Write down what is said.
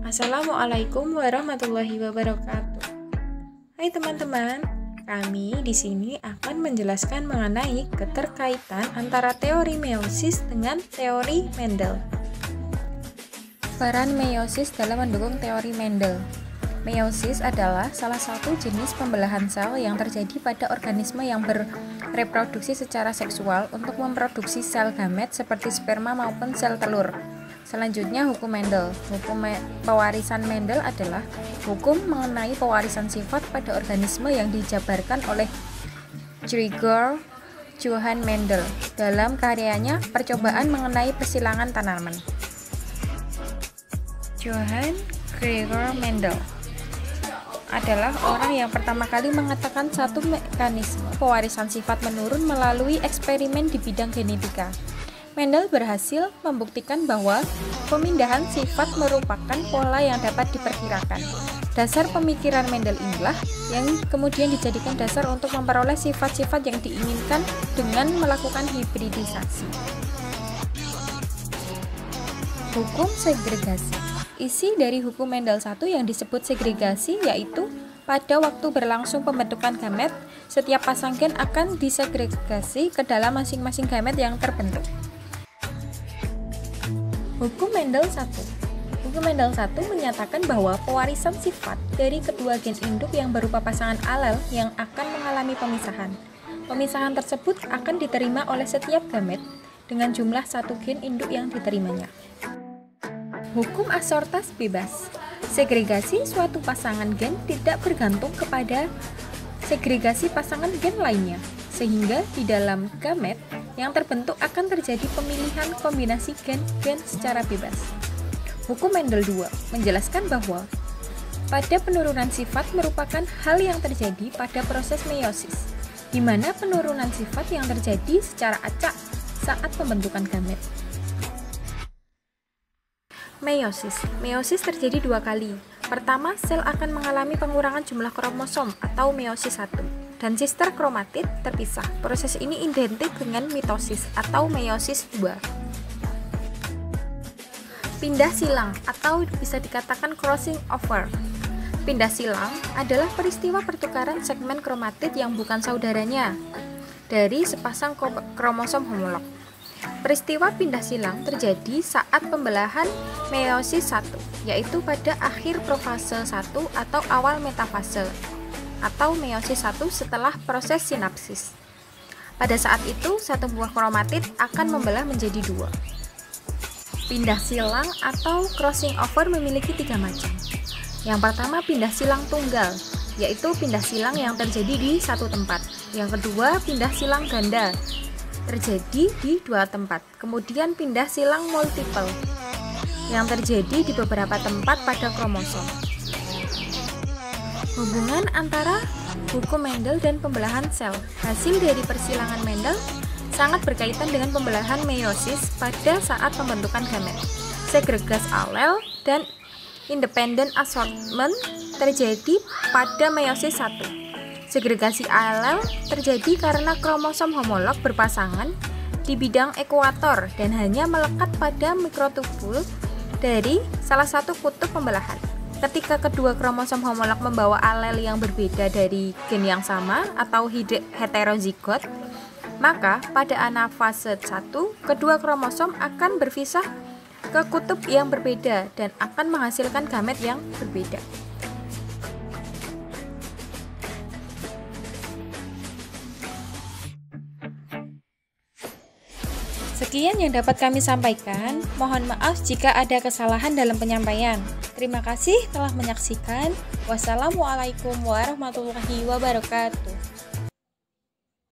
Assalamualaikum warahmatullahi wabarakatuh. Hai teman-teman, kami di sini akan menjelaskan mengenai keterkaitan antara teori meiosis dengan teori Mendel. Peran meiosis dalam mendukung teori Mendel. Meiosis adalah salah satu jenis pembelahan sel yang terjadi pada organisme yang bereproduksi secara seksual untuk memproduksi sel gamet seperti sperma maupun sel telur. Selanjutnya, hukum Mendel. Hukum pewarisan Mendel adalah hukum mengenai pewarisan sifat pada organisme yang dijabarkan oleh Gregor Johann Mendel dalam karyanya Percobaan mengenai Persilangan Tanaman. Johann Gregor Mendel adalah orang yang pertama kali mengatakan satu mekanisme pewarisan sifat menurun melalui eksperimen di bidang genetika. Mendel berhasil membuktikan bahwa pemindahan sifat merupakan pola yang dapat diperkirakan. Dasar pemikiran Mendel inilah yang kemudian dijadikan dasar untuk memperoleh sifat-sifat yang diinginkan dengan melakukan hibridisasi. Hukum segregasi. Isi dari hukum Mendel 1 yang disebut segregasi yaitu pada waktu berlangsung pembentukan gamet, setiap pasang gen akan disegregasi ke dalam masing-masing gamet yang terbentuk. Hukum Mendel 1. Hukum Mendel 1 menyatakan bahwa pewarisan sifat dari kedua gen induk yang berupa pasangan alel yang akan mengalami pemisahan. Pemisahan tersebut akan diterima oleh setiap gamet dengan jumlah satu gen induk yang diterimanya. Hukum asortas bebas. Segregasi suatu pasangan gen tidak bergantung kepada segregasi pasangan gen lainnya, sehingga di dalam gamet yang terbentuk akan terjadi pemilihan kombinasi gen-gen secara bebas. Hukum Mendel 2 menjelaskan bahwa pada penurunan sifat merupakan hal yang terjadi pada proses meiosis, di mana penurunan sifat yang terjadi secara acak saat pembentukan gamet. Meiosis. Meiosis terjadi dua kali. Pertama, sel akan mengalami pengurangan jumlah kromosom atau meiosis 1. Dan sister kromatid terpisah. Proses ini identik dengan mitosis atau meiosis 2. Pindah silang atau bisa dikatakan crossing over. Pindah silang adalah peristiwa pertukaran segmen kromatid yang bukan saudaranya dari sepasang kromosom homolog. Peristiwa pindah silang terjadi saat pembelahan meiosis 1, yaitu pada akhir profase 1 atau awal metafase atau meiosis 1 setelah proses sinapsis. Pada saat itu, satu buah kromatid akan membelah menjadi dua. Pindah silang atau crossing over memiliki tiga macam. Yang pertama, pindah silang tunggal, yaitu pindah silang yang terjadi di satu tempat. Yang kedua, pindah silang ganda, terjadi di dua tempat. Kemudian pindah silang multiple, yang terjadi di beberapa tempat pada kromosom. Hubungan antara hukum Mendel dan pembelahan sel. Hasil dari persilangan Mendel sangat berkaitan dengan pembelahan meiosis pada saat pembentukan gamet. Segregasi alel dan independent assortment terjadi pada meiosis 1. Segregasi alel terjadi karena kromosom homolog berpasangan di bidang ekuator dan hanya melekat pada mikrotubul dari salah satu kutub pembelahan. Ketika kedua kromosom homolog membawa alel yang berbeda dari gen yang sama atau heterozigot, maka pada anafase 1, kedua kromosom akan berpisah ke kutub yang berbeda dan akan menghasilkan gamet yang berbeda. Sekian yang dapat kami sampaikan. Mohon maaf jika ada kesalahan dalam penyampaian. Terima kasih telah menyaksikan. Wassalamualaikum warahmatullahi wabarakatuh.